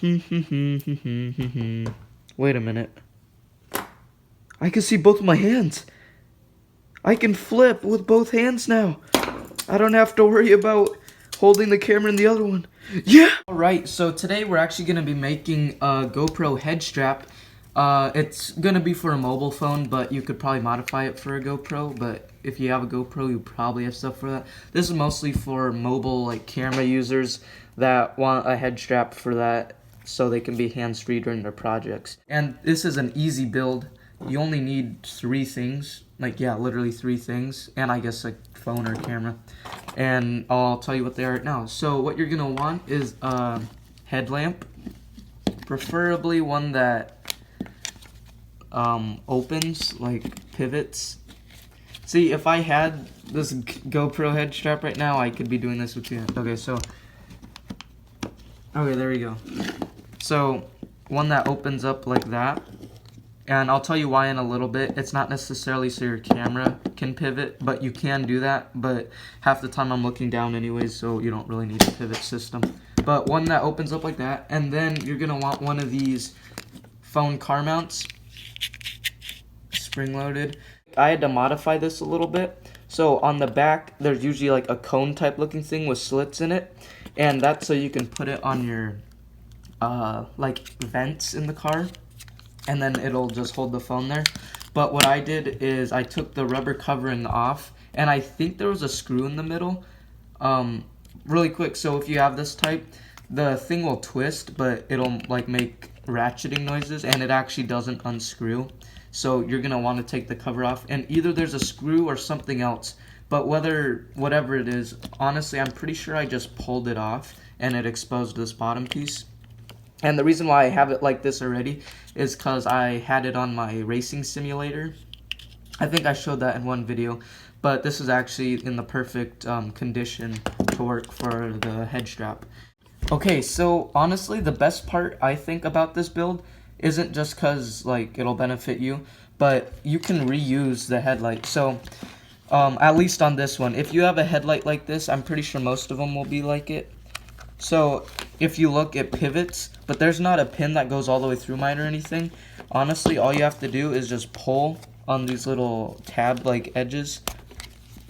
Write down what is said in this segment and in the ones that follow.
Wait a minute. I can see both my hands. I can flip with both hands now. I don't have to worry about holding the camera in the other one. Yeah! Alright, so today we're actually going to be making a GoPro head strap. It's going to be for a mobile phone, but you could probably modify it for a GoPro. But if you have a GoPro, you probably have stuff for that. This is mostly for mobile camera users that want a head strap for that so they can be hands-free during their projects. And this is an easy build. You only need 3 things. Literally 3 things. And I guess a phone or camera. And I'll tell you what they are right now. So what you're going to want is a headlamp. Preferably one that opens, pivots. See, if I had this GoPro head strap right now, I could be doing this with you. Okay, there we go. So, one that opens up like that. And I'll tell you why in a little bit. It's not necessarily so your camera can pivot, but you can do that. But half the time I'm looking down anyways, so you don't really need a pivot system. But one that opens up like that. And then you're going to want one of these phone car mounts. Spring-loaded. I had to modify this a little bit. So on the back, there's usually a cone type looking thing with slits in it. And that's so you can put it on your vents in the car. And then it'll just hold the phone there. But what I did is I took the rubber covering off, and I think there was a screw in the middle. Really quick, so if you have this type, the thing will twist, but it'll make ratcheting noises, and it actually doesn't unscrew. So you're gonna want to take the cover off, and either there's a screw or something else. But whatever it is, honestly, I'm pretty sure I just pulled it off, and it exposed this bottom piece. And the reason why I have it like this already is because I had it on my racing simulator. I think I showed that in one video, but this is actually in the perfect condition to work for the head strap. Okay, so honestly, the best part I think about this build isn't just because it'll benefit you, but you can reuse the headlight. So at least on this one, if you have a headlight like this, I'm pretty sure most of them will be like it. So if you look, it pivots, but there's not a pin that goes all the way through mine or anything. Honestly, all you have to do is just pull on these little tab edges,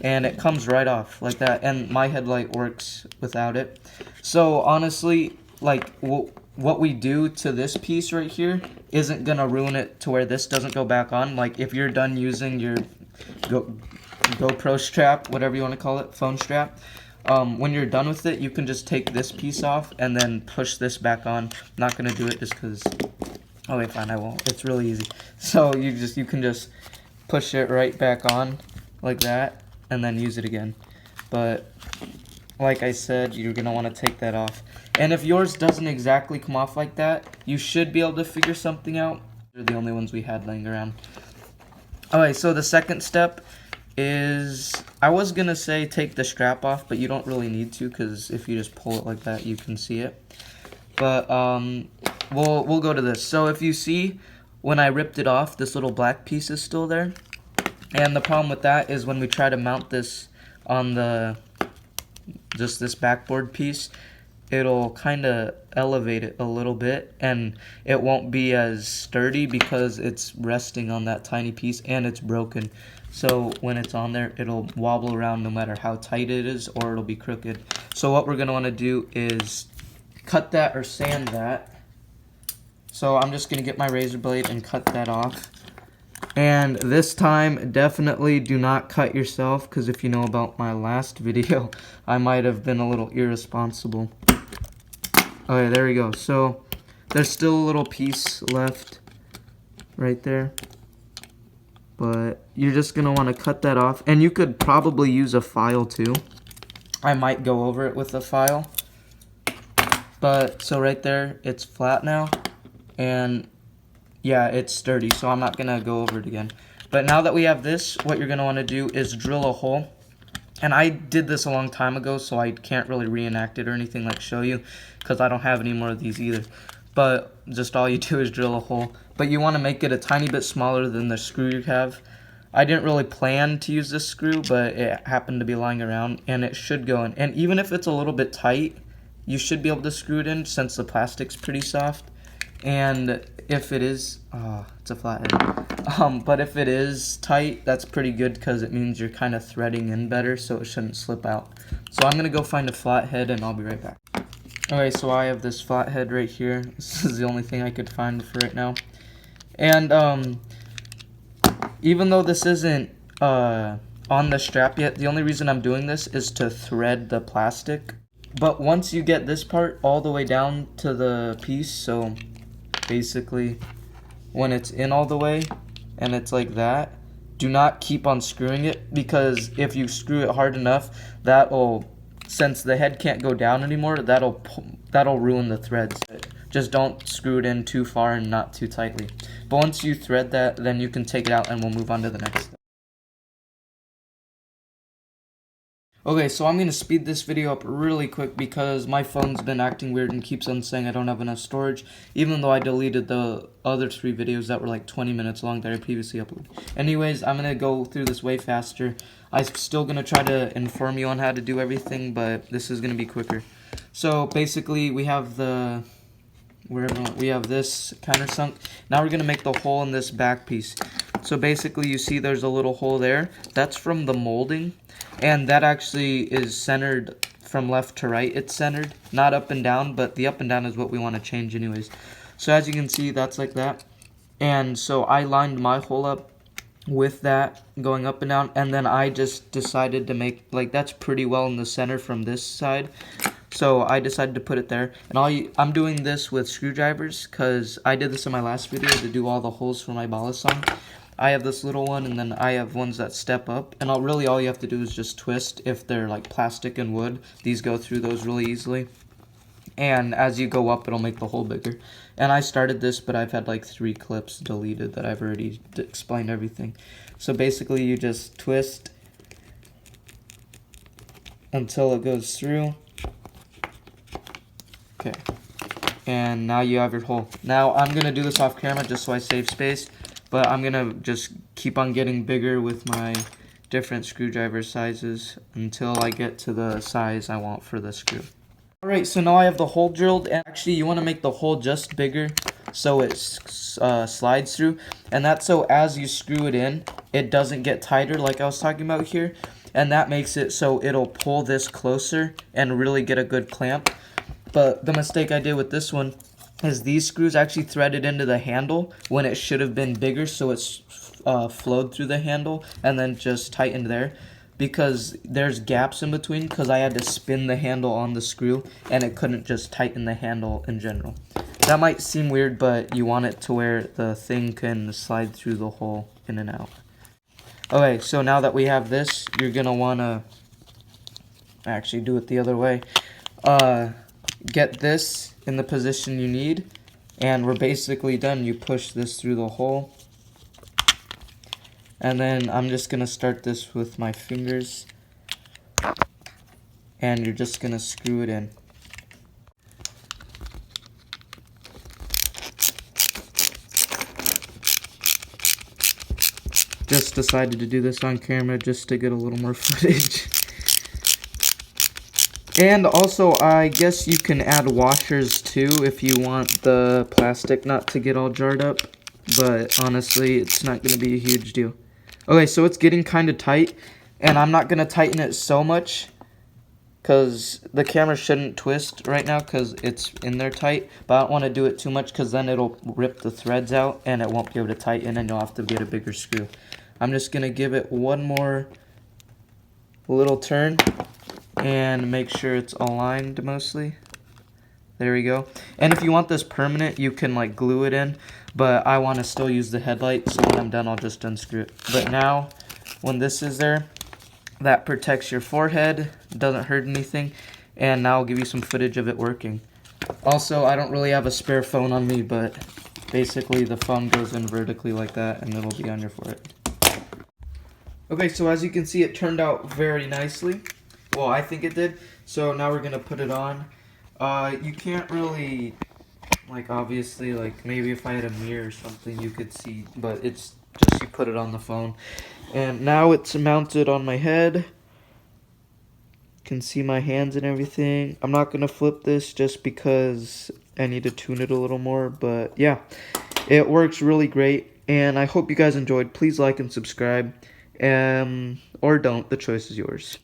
and it comes right off like that. And my headlight works without it. So honestly, what we do to this piece right here isn't gonna ruin it to where this doesn't go back on. If you're done using your GoPro strap, whatever you want to call it, phone strap, when you're done with it, you can just take this piece off and then push this back on. I'm not gonna do it just because. Oh wait, fine, I won't. It's really easy. So you can just push it right back on like that, and then use it again. But like I said, you're gonna want to take that off. And if yours doesn't exactly come off like that, you should be able to figure something out. They're the only ones we had laying around. Alright, so the second step is, I was gonna say take the strap off, but you don't really need to, because if you just pull it like that, you can see it. But we'll go to this. So if you see, when I ripped it off, this little black piece is still there. And the problem with that is when we try to mount this on just this backboard piece, it'll kind of elevate it a little bit, and it won't be as sturdy because it's resting on that tiny piece, and it's broken. So when it's on there, it'll wobble around no matter how tight it is, or it'll be crooked. So what we're going to want to do is cut that or sand that. So I'm just going to get my razor blade and cut that off. And this time, definitely do not cut yourself, because if you know about my last video, I might have been a little irresponsible. Okay, there we go. So there's still a little piece left right there, but you're just going to want to cut that off. And you could probably use a file too. I might go over it with a file. But so right there, it's flat now, and yeah, it's sturdy, so I'm not going to go over it again. But now that we have this, what you're going to want to do is drill a hole. And I did this a long time ago, so I can't really reenact it or anything, show you, because I don't have any more of these either. But just all you do is drill a hole. But you want to make it a tiny bit smaller than the screw you have. I didn't really plan to use this screw, but it happened to be lying around, and it should go in. And even if it's a little bit tight, you should be able to screw it in since the plastic's pretty soft. And if it is, it's a flathead. But if it is tight, that's pretty good because it means you're kind of threading in better, so it shouldn't slip out. So I'm gonna go find a flathead and I'll be right back. Okay, so I have this flathead right here. This is the only thing I could find for right now. And even though this isn't on the strap yet, the only reason I'm doing this is to thread the plastic. But once you get this part all the way down to the piece, so basically when it's in all the way and it's like that, do not keep on screwing it, because if you screw it hard enough, since the head can't go down anymore, that'll ruin the threads. Just don't screw it in too far and not too tightly. But once you thread that, then you can take it out and we'll move on to the next step. Okay, so I'm going to speed this video up really quick because my phone's been acting weird and keeps on saying I don't have enough storage, even though I deleted the other 3 videos that were like 20 minutes long that I previously uploaded. Anyways, I'm going to go through this way faster. I'm still going to try to inform you on how to do everything, but this is going to be quicker. So basically we have this countersunk. Now we're going to make the hole in this back piece. So basically you see there's a little hole there. That's from the molding. And that actually is centered from left to right. It's centered, not up and down, but the up and down is what we want to change anyways. So as you can see, that's like that. And so I lined my hole up with that going up and down, and then I just decided to make, like, that's pretty well in the center from this side. So I decided to put it there. And I'm doing this with screwdrivers because I did this in my last video to do all the holes for my balisong. I have this little one, and then I have ones that step up. And all you have to do is just twist. If they're like plastic and wood, these go through those really easily. And as you go up, it'll make the hole bigger. And I started this, but I've had like 3 clips deleted that I've already explained everything. So basically, you just twist until it goes through. Okay. And now you have your hole. Now I'm going to do this off camera just so I save space. But I'm going to just keep on getting bigger with my different screwdriver sizes until I get to the size I want for the screw. Alright, so now I have the hole drilled, and actually you want to make the hole just bigger so it slides through. And that's so as you screw it in, it doesn't get tighter like I was talking about here. And that makes it so it'll pull this closer and really get a good clamp. But the mistake I did with this one is these screws actually threaded into the handle when it should have been bigger, so it's flowed through the handle and then just tightened there, because there's gaps in between because I had to spin the handle on the screw and it couldn't just tighten the handle in general. That might seem weird, but you want it to where the thing can slide through the hole in and out. Okay, so now that we have this, you're gonna want to actually do it the other way. Get this in the position you need, and we're basically done. You push this through the hole, and then I'm just gonna start this with my fingers, and you're just gonna screw it in. Just decided to do this on camera just to get a little more footage. And also, I guess you can add washers too if you want the plastic not to get all jarred up. But honestly, it's not going to be a huge deal. Okay, so it's getting kind of tight. And I'm not going to tighten it so much, because the camera shouldn't twist right now because it's in there tight. But I don't want to do it too much because then it'll rip the threads out and it won't be able to tighten and you'll have to get a bigger screw. I'm just going to give it one more little turn and make sure it's aligned mostly. There we go. And if you want this permanent, you can like glue it in, but I want to still use the headlight, so when I'm done I'll just unscrew it. But now when this is there, that protects your forehead, doesn't hurt anything, and now I'll give you some footage of it working. Also, I don't really have a spare phone on me, but basically the phone goes in vertically like that and it'll be on your forehead. Okay, so as you can see, it turned out very nicely. Well, I think it did. So now we're gonna put it on. You can't really, like, obviously, like, maybe if I had a mirror or something you could see, but it's just you put it on the phone. And now it's mounted on my head. Can see my hands and everything. I'm not gonna flip this just because I need to tune it a little more, but yeah, it works really great, and I hope you guys enjoyed. Please like and subscribe, or don't. The choice is yours.